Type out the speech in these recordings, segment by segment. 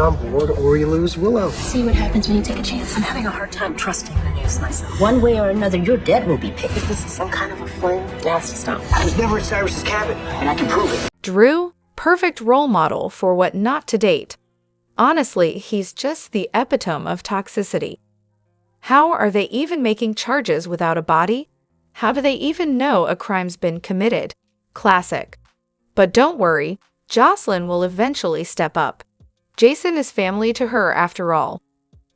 on board or you lose Willow. See what happens when you take a chance. I'm having a hard time trusting the news myself. One way or another, your dead will be paid. If this is some kind of a fling, it has to stop. I was never at Cyrus's cabin, and I can prove it. Drew, perfect role model for what not to date. Honestly, he's just the epitome of toxicity. How are they even making charges without a body? How do they even know a crime's been committed? Classic. But don't worry, Jocelyn will eventually step up. Jason is family to her after all.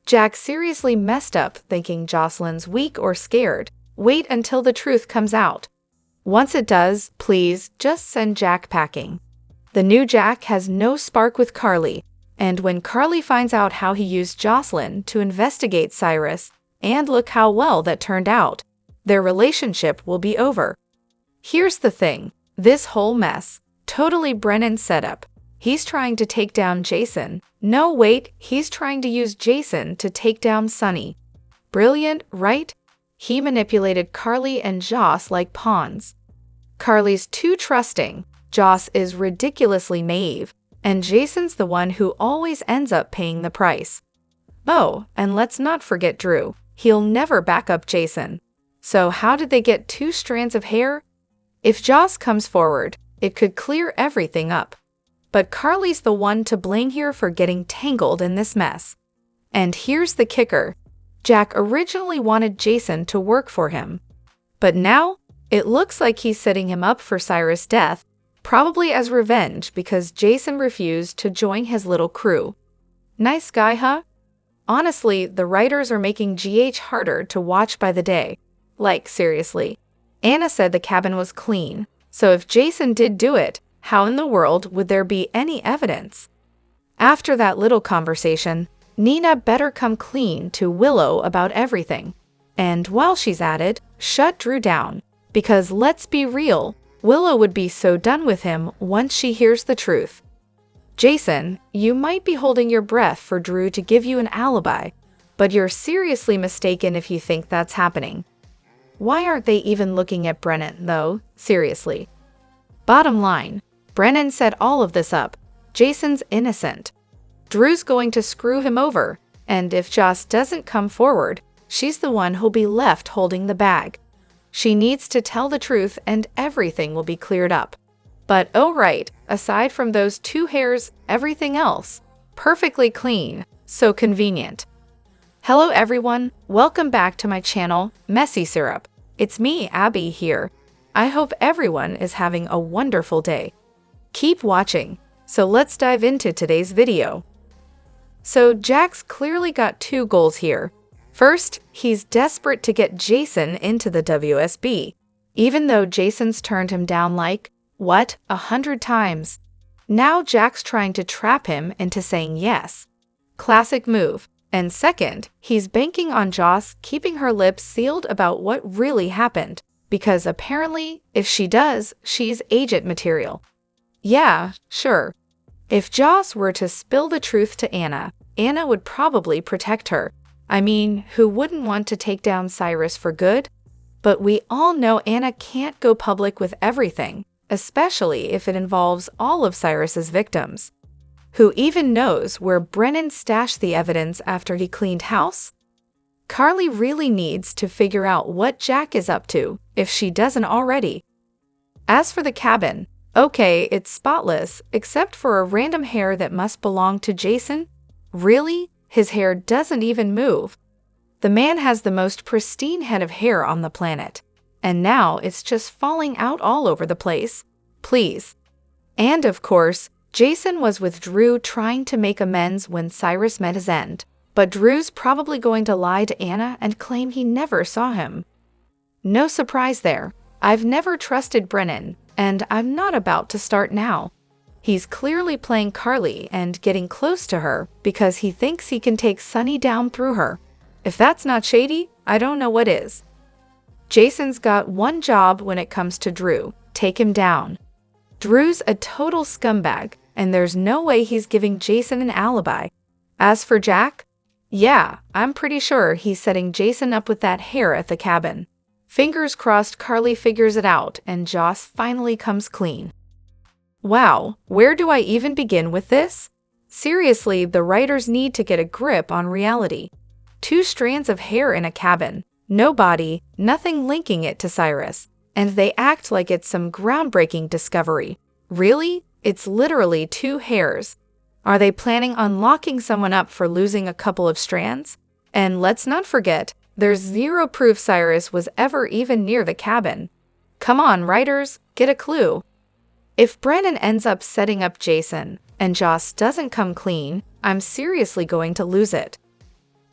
Jack seriously messed up thinking Jocelyn's weak or scared. Wait until the truth comes out. Once it does, please just send Jack packing. The new Jack has no spark with Carly, and when Carly finds out how he used Jocelyn to investigate Cyrus, and look how well that turned out, their relationship will be over. Here's the thing, this whole mess, totally Brennan's setup. He's trying to take down Jason. No, wait, he's trying to use Jason to take down Sunny. Brilliant, right? He manipulated Carly and Joss like pawns. Carly's too trusting, Joss is ridiculously naive, and Jason's the one who always ends up paying the price. Oh, and let's not forget Drew. He'll never back up Jason. So how did they get 2 strands of hair? If Joss comes forward, it could clear everything up. But Carly's the one to blame here for getting tangled in this mess. And here's the kicker. Jack originally wanted Jason to work for him. But now, it looks like he's setting him up for Cyrus' death, probably as revenge because Jason refused to join his little crew. Nice guy, huh? Honestly, the writers are making GH harder to watch by the day. Like, seriously. Anna said the cabin was clean, so if Jason did do it, how in the world would there be any evidence? After that little conversation, Nina better come clean to Willow about everything. And while she's at it, shut Drew down, because let's be real, Willow would be so done with him once she hears the truth. Jason, you might be holding your breath for Drew to give you an alibi, but you're seriously mistaken if you think that's happening. Why aren't they even looking at Brennan, though? Seriously. Bottom line, Brennan set all of this up. Jason's innocent. Drew's going to screw him over, and if Joss doesn't come forward, she's the one who'll be left holding the bag. She needs to tell the truth and everything will be cleared up. But oh right, aside from those 2 hairs, everything else, perfectly clean, so convenient. Hello everyone, welcome back to my channel, Messy Syrup. It's me, Abby, here. I hope everyone is having a wonderful day. Keep watching, so let's dive into today's video. So Jack's clearly got 2 goals here. First, he's desperate to get Jason into the WSB, even though Jason's turned him down like, what, 100 times. Now Jack's trying to trap him into saying yes. Classic move. And second, he's banking on Joss keeping her lips sealed about what really happened, because apparently, if she does, she's agent material. Yeah, sure. If Joss were to spill the truth to Anna, Anna would probably protect her. I mean, who wouldn't want to take down Cyrus for good? But we all know Anna can't go public with everything, especially if it involves all of Cyrus's victims. Who even knows where Brennan stashed the evidence after he cleaned house? Carly really needs to figure out what Jack is up to, if she doesn't already. As for the cabin, okay, it's spotless, except for a random hair that must belong to Jason. Really? His hair doesn't even move. The man has the most pristine head of hair on the planet, and now it's just falling out all over the place. Please. And of course, Jason was with Drew trying to make amends when Cyrus met his end, but Drew's probably going to lie to Anna and claim he never saw him. No surprise there. I've never trusted Brennan, and I'm not about to start now. He's clearly playing Carly and getting close to her because he thinks he can take Sunny down through her. If that's not shady, I don't know what is. Jason's got one job when it comes to Drew: take him down. Drew's a total scumbag, and there's no way he's giving Jason an alibi. As for Jack, yeah, I'm pretty sure he's setting Jason up with that hair at the cabin. Fingers crossed Carly figures it out and Joss finally comes clean. Wow, where do I even begin with this? Seriously, the writers need to get a grip on reality. 2 strands of hair in a cabin, no body, nothing linking it to Cyrus, and they act like it's some groundbreaking discovery. Really? It's literally 2 hairs. Are they planning on locking someone up for losing a couple of strands? And let's not forget, there's 0 proof Cyrus was ever even near the cabin. Come on, writers, get a clue. If Brennan ends up setting up Jason, and Joss doesn't come clean, I'm seriously going to lose it.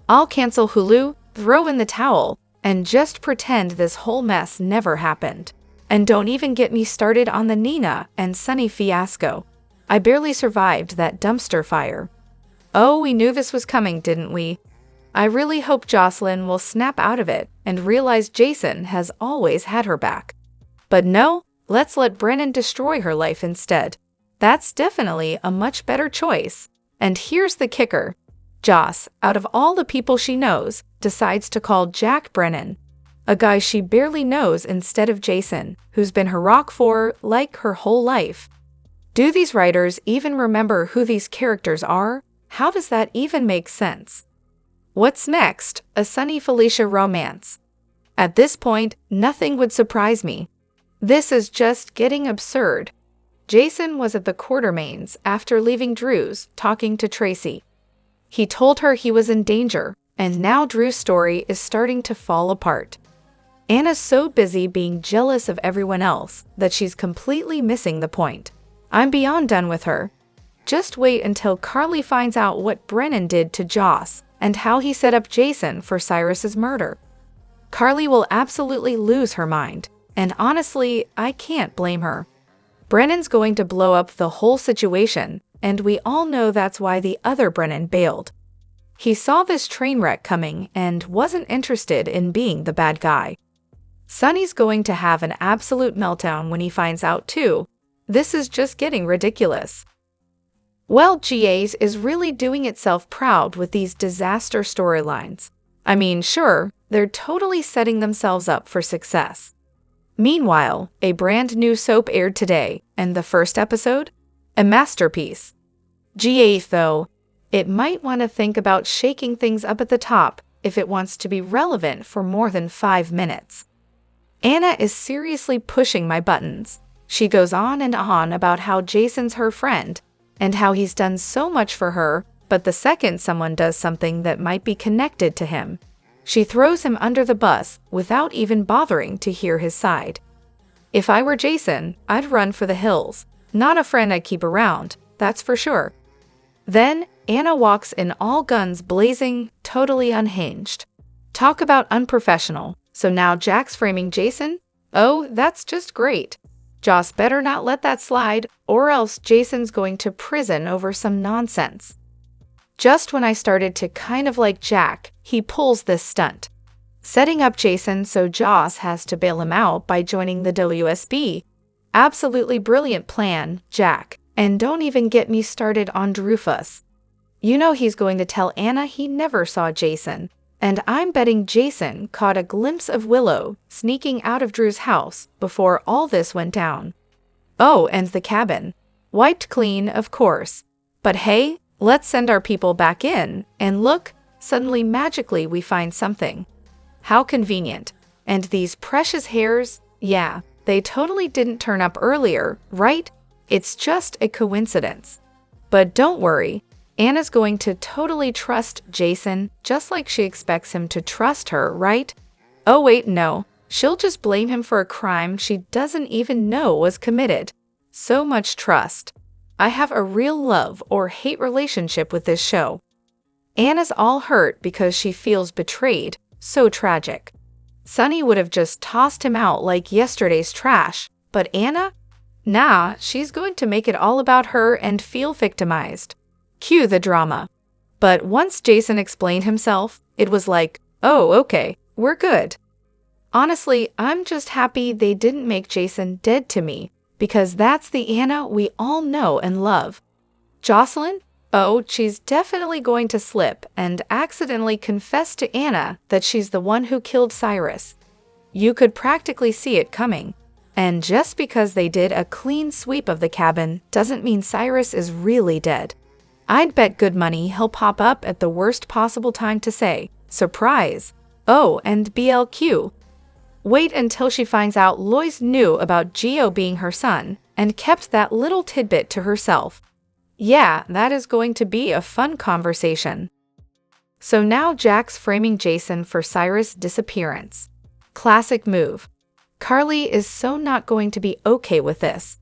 I'll cancel Hulu, throw in the towel, and just pretend this whole mess never happened. And don't even get me started on the Nina and Sunny fiasco. I barely survived that dumpster fire. Oh, we knew this was coming, didn't we? I really hope Jocelyn will snap out of it and realize Jason has always had her back. But no, let's let Brennan destroy her life instead. That's definitely a much better choice. And here's the kicker. Joss, out of all the people she knows, decides to call Jack Brennan, a guy she barely knows, instead of Jason, who's been her rock for, like, her whole life. Do these writers even remember who these characters are? How does that even make sense? What's next? A Sunny Felicia romance. At this point, nothing would surprise me. This is just getting absurd. Jason was at the Quartermains after leaving Drew's, talking to Tracy. He told her he was in danger, and now Drew's story is starting to fall apart. Anna's so busy being jealous of everyone else that she's completely missing the point. I'm beyond done with her. Just wait until Carly finds out what Brennan did to Joss and how he set up Jason for Cyrus's murder. Carly will absolutely lose her mind, and honestly, I can't blame her. Brennan's going to blow up the whole situation, and we all know that's why the other Brennan bailed. He saw this train wreck coming and wasn't interested in being the bad guy. Sunny's going to have an absolute meltdown when he finds out too. This is just getting ridiculous. Well, GA's is really doing itself proud with these disaster storylines. I mean, sure, they're totally setting themselves up for success. Meanwhile, a brand new soap aired today, and the first episode? A masterpiece. GA, though, it might want to think about shaking things up at the top if it wants to be relevant for more than 5 minutes. Anna is seriously pushing my buttons. She goes on and on about how Jason's her friend, and how he's done so much for her, but the second someone does something that might be connected to him, she throws him under the bus without even bothering to hear his side. If I were Jason, I'd run for the hills. Not a friend I'd keep around, that's for sure. Then, Anna walks in all guns blazing, totally unhinged. Talk about unprofessional. So now Jack's framing Jason? Oh, that's just great. Joss better not let that slide, or else Jason's going to prison over some nonsense. Just when I started to kind of like Jack, he pulls this stunt, setting up Jason so Joss has to bail him out by joining the WSB. Absolutely brilliant plan, Jack. And don't even get me started on Drufus. You know he's going to tell Anna he never saw Jason. And I'm betting Jason caught a glimpse of Willow sneaking out of Drew's house before all this went down. Oh, and the cabin. Wiped clean, of course. But hey, let's send our people back in, and look, suddenly magically we find something. How convenient. And these precious hairs, yeah, they totally didn't turn up earlier, right? It's just a coincidence. But don't worry. Anna's going to totally trust Jason, just like she expects him to trust her, right? Oh wait, no. She'll just blame him for a crime she doesn't even know was committed. So much trust. I have a real love or hate relationship with this show. Anna's all hurt because she feels betrayed. So tragic. Sunny would have just tossed him out like yesterday's trash, but Anna? Nah, she's going to make it all about her and feel victimized. Cue the drama. But once Jason explained himself, it was like, oh, okay, we're good. Honestly, I'm just happy they didn't make Jason dead to me, because that's the Anna we all know and love. Jocelyn? Oh, she's definitely going to slip and accidentally confess to Anna that she's the one who killed Cyrus. You could practically see it coming. And just because they did a clean sweep of the cabin doesn't mean Cyrus is really dead. I'd bet good money he'll pop up at the worst possible time to say, surprise. Oh, and BLQ. Wait until she finds out Lois knew about Geo being her son and kept that little tidbit to herself. Yeah, that is going to be a fun conversation. So now Jack's framing Jason for Cyrus' disappearance. Classic move. Carly is so not going to be okay with this.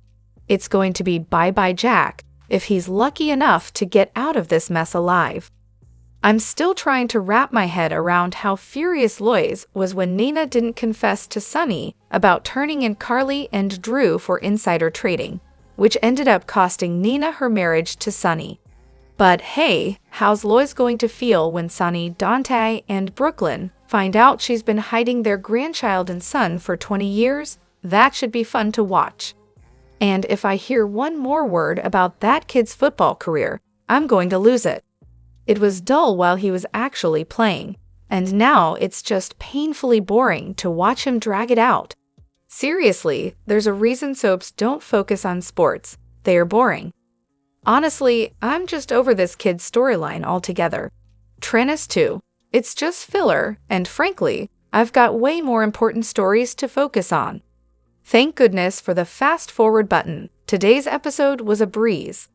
It's going to be bye-bye Jack if he's lucky enough to get out of this mess alive. I'm still trying to wrap my head around how furious Lois was when Nina didn't confess to Sonny about turning in Carly and Drew for insider trading, which ended up costing Nina her marriage to Sonny. But hey, how's Lois going to feel when Sonny, Dante, and Brooklyn find out she's been hiding their grandchild and son for 20 years? That should be fun to watch. And if I hear one more word about that kid's football career, I'm going to lose it. It was dull while he was actually playing, and now it's just painfully boring to watch him drag it out. Seriously, there's a reason soaps don't focus on sports. They are boring. Honestly, I'm just over this kid's storyline altogether. Trennis too. It's just filler, and frankly, I've got way more important stories to focus on. Thank goodness for the fast-forward button. Today's episode was a breeze.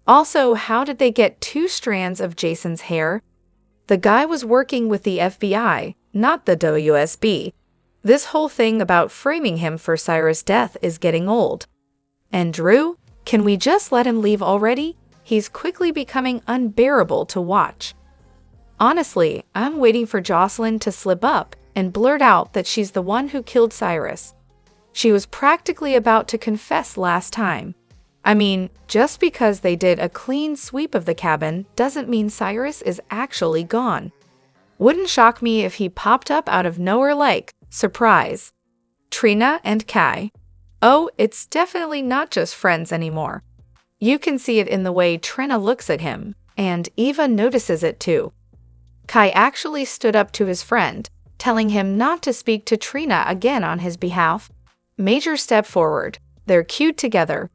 Also, how did they get 2 strands of Jason's hair? The guy was working with the FBI, not the WSB. This whole thing about framing him for Cyrus' death is getting old. And Drew? Can we just let him leave already? He's quickly becoming unbearable to watch. Honestly, I'm waiting for Jocelyn to slip up and blurt out that she's the one who killed Cyrus. She was practically about to confess last time. I mean, just because they did a clean sweep of the cabin doesn't mean Cyrus is actually gone. Wouldn't shock me if he popped up out of nowhere like, surprise. Trina and Kai. Oh, it's definitely not just friends anymore. You can see it in the way Trina looks at him, and Eva notices it too. Kai actually stood up to his friend, telling him not to speak to Trina again on his behalf. Major step forward. They're cute together.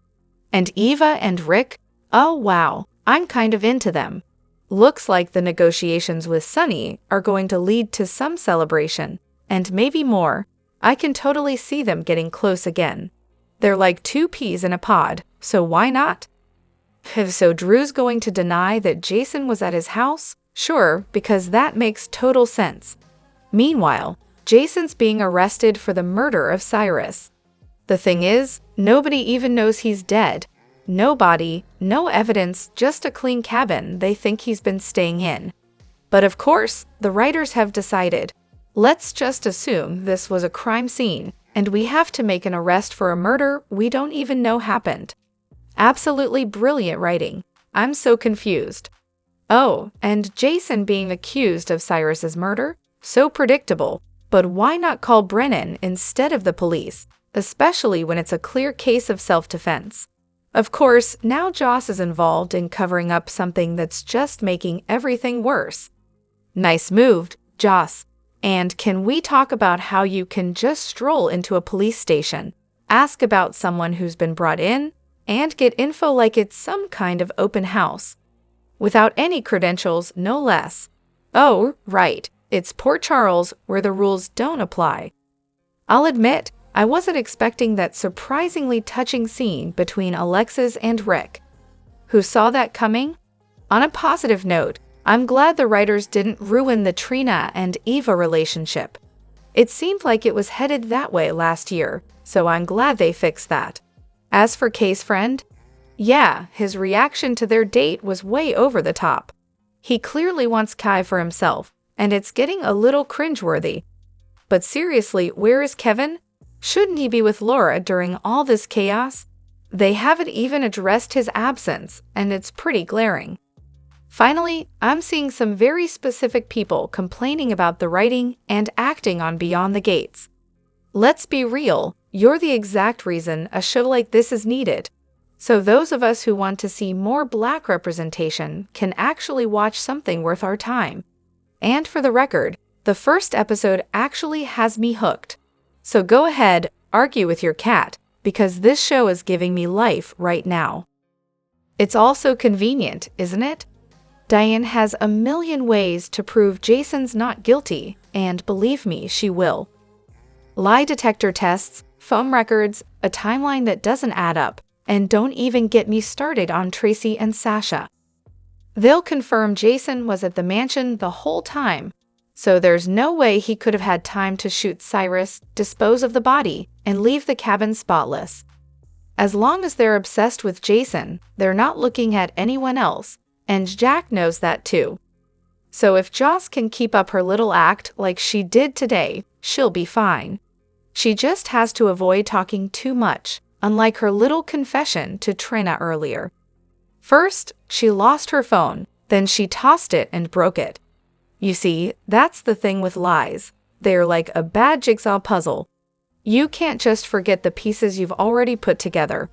And Eva and Rick? Oh wow, I'm kind of into them. Looks like the negotiations with Sonny are going to lead to some celebration, and maybe more. I can totally see them getting close again. They're like 2 peas in a pod, so why not? So Drew's going to deny that Jason was at his house? Sure, because that makes total sense. Meanwhile, Jason's being arrested for the murder of Cyrus. The thing is, nobody even knows he's dead. No body, no evidence, just a clean cabin they think he's been staying in. But of course, the writers have decided, let's just assume this was a crime scene, and we have to make an arrest for a murder we don't even know happened. Absolutely brilliant writing. I'm so confused. Oh, and Jason being accused of Cyrus's murder? So predictable. But why not call Brennan instead of the police? Especially when it's a clear case of self-defense. Of course, now Joss is involved in covering up something that's just making everything worse. Nice move, Joss. And can we talk about how you can just stroll into a police station, ask about someone who's been brought in, and get info like it's some kind of open house? Without any credentials, no less. Oh, right, it's Port Charles where the rules don't apply. I'll admit, I wasn't expecting that surprisingly touching scene between Alexis and Rick. Who saw that coming? On a positive note, I'm glad the writers didn't ruin the Trina and Eva relationship. It seemed like it was headed that way last year, so I'm glad they fixed that. As for Kay's friend, yeah, his reaction to their date was way over the top. He clearly wants Kai for himself, and it's getting a little cringeworthy. But seriously, where is Kevin? Shouldn't he be with Laura during all this chaos? They haven't even addressed his absence, and it's pretty glaring. Finally, I'm seeing some very specific people complaining about the writing and acting on Beyond the Gates. Let's be real, you're the exact reason a show like this is needed. So those of us who want to see more Black representation can actually watch something worth our time. And for the record, the first episode actually has me hooked. So go ahead, argue with your cat, because this show is giving me life right now. It's also convenient, isn't it? Diane has a million ways to prove Jason's not guilty, and believe me, she will. Lie detector tests, phone records, a timeline that doesn't add up, and don't even get me started on Tracy and Sasha. They'll confirm Jason was at the mansion the whole time, so there's no way he could have had time to shoot Cyrus, dispose of the body, and leave the cabin spotless. As long as they're obsessed with Jason, they're not looking at anyone else, and Jack knows that too. So if Joss can keep up her little act like she did today, she'll be fine. She just has to avoid talking too much, unlike her little confession to Trina earlier. First, she lost her phone, then she tossed it and broke it. You see, that's the thing with lies. They're like a bad jigsaw puzzle. You can't just forget the pieces you've already put together.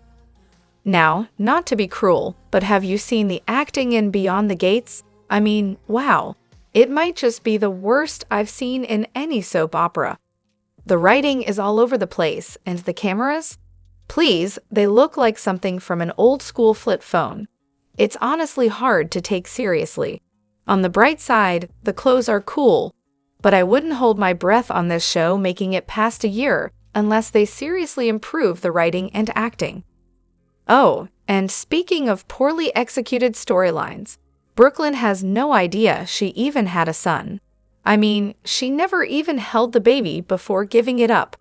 Now, not to be cruel, but have you seen the acting in Beyond the Gates? I mean, wow. It might just be the worst I've seen in any soap opera. The writing is all over the place, and the cameras? Please, they look like something from an old-school flip phone. It's honestly hard to take seriously. On the bright side, the clothes are cool, but I wouldn't hold my breath on this show making it past a year unless they seriously improve the writing and acting. Oh, and speaking of poorly executed storylines, Brooklyn has no idea she even had a son. I mean, she never even held the baby before giving it up.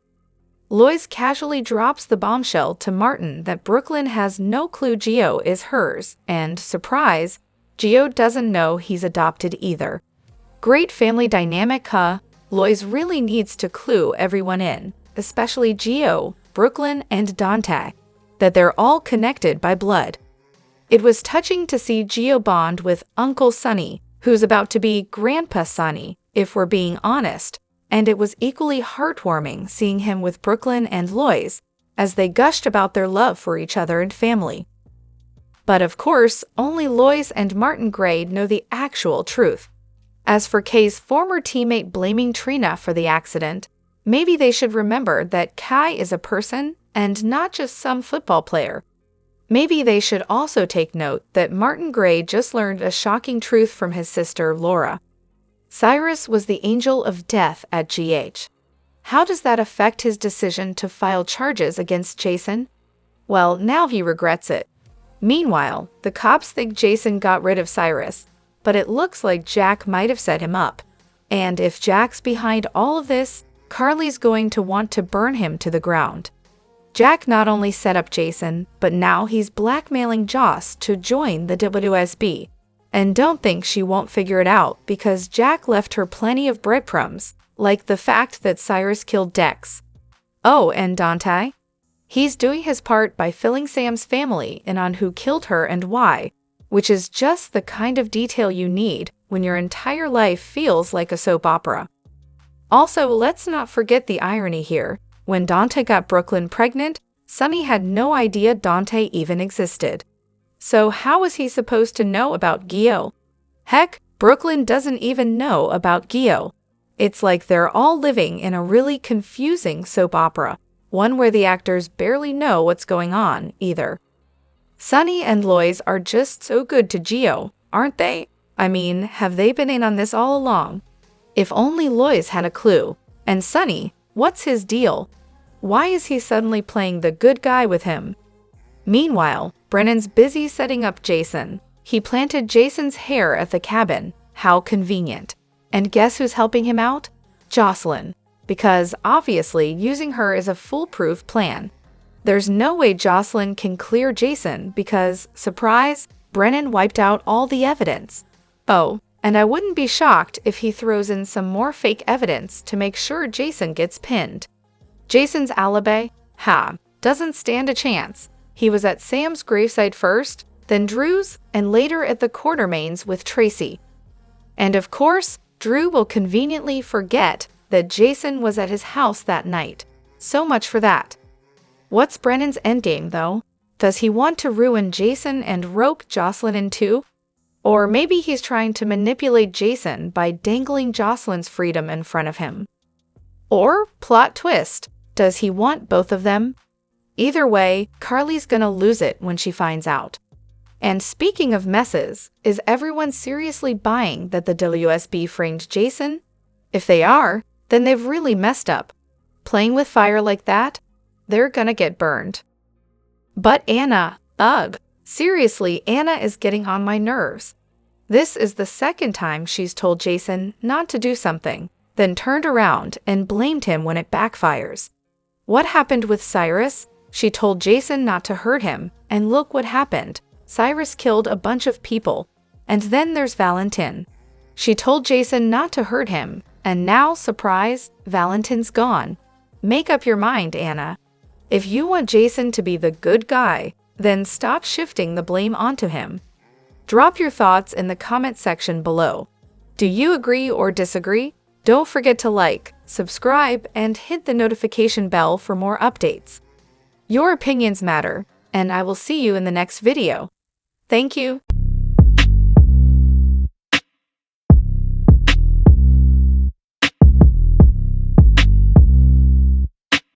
Lois casually drops the bombshell to Martin that Brooklyn has no clue Gio is hers, and, surprise, Gio doesn't know he's adopted either. Great family dynamic, huh? Lois really needs to clue everyone in, especially Gio, Brooklyn, and Dante, that they're all connected by blood. It was touching to see Gio bond with Uncle Sonny, who's about to be Grandpa Sonny, if we're being honest, and it was equally heartwarming seeing him with Brooklyn and Lois as they gushed about their love for each other and family. But of course, only Lois and Martin Gray know the actual truth. As for Kay's former teammate blaming Trina for the accident, maybe they should remember that Kai is a person and not just some football player. Maybe they should also take note that Martin Gray just learned a shocking truth from his sister, Laura. Cyrus was the angel of death at GH. How does that affect his decision to file charges against Jason? Well, now he regrets it. Meanwhile, the cops think Jason got rid of Cyrus, but it looks like Jack might have set him up. And if Jack's behind all of this, Carly's going to want to burn him to the ground. Jack not only set up Jason, but now he's blackmailing Joss to join the WSB. And don't think she won't figure it out because Jack left her plenty of breadcrumbs, like the fact that Cyrus killed Dex. Oh, and Dante? He's doing his part by filling Sam's family in on who killed her and why, which is just the kind of detail you need when your entire life feels like a soap opera. Also, let's not forget the irony here. When Dante got Brooklyn pregnant, Sonny had no idea Dante even existed. So how was he supposed to know about Gio? Heck, Brooklyn doesn't even know about Gio. It's like they're all living in a really confusing soap opera, one where the actors barely know what's going on, either. Sonny and Lois are just so good to Gio, aren't they? I mean, have they been in on this all along? If only Lois had a clue. And Sonny, what's his deal? Why is he suddenly playing the good guy with him? Meanwhile, Brennan's busy setting up Jason. He planted Jason's hair at the cabin. How convenient. And guess who's helping him out? Jocelyn. Because, obviously, using her is a foolproof plan. There's no way Jocelyn can clear Jason because, surprise, Brennan wiped out all the evidence. Oh, and I wouldn't be shocked if he throws in some more fake evidence to make sure Jason gets pinned. Jason's alibi? Doesn't stand a chance. He was at Sam's gravesite first, then Drew's, and later at the Quartermains with Tracy. And of course, Drew will conveniently forget that Jason was at his house that night. So much for that. What's Brennan's endgame, though? Does he want to ruin Jason and rope Jocelyn in too? Or maybe he's trying to manipulate Jason by dangling Jocelyn's freedom in front of him. Or, plot twist, does he want both of them? Either way, Carly's gonna lose it when she finds out. And speaking of messes, is everyone seriously buying that the WSB framed Jason? If they are, then they've really messed up. Playing with fire like that, they're gonna get burned. But Anna, ugh. Seriously, Anna is getting on my nerves. This is the second time she's told Jason not to do something, then turned around and blamed him when it backfires. What happened with Cyrus? She told Jason not to hurt him, and look what happened. Cyrus killed a bunch of people. And then there's Valentin. She told Jason not to hurt him, and now, surprise, Valentin's gone. Make up your mind, Anna. If you want Jason to be the good guy, then stop shifting the blame onto him. Drop your thoughts in the comment section below. Do you agree or disagree? Don't forget to like, subscribe, and hit the notification bell for more updates. Your opinions matter, and I will see you in the next video. Thank you.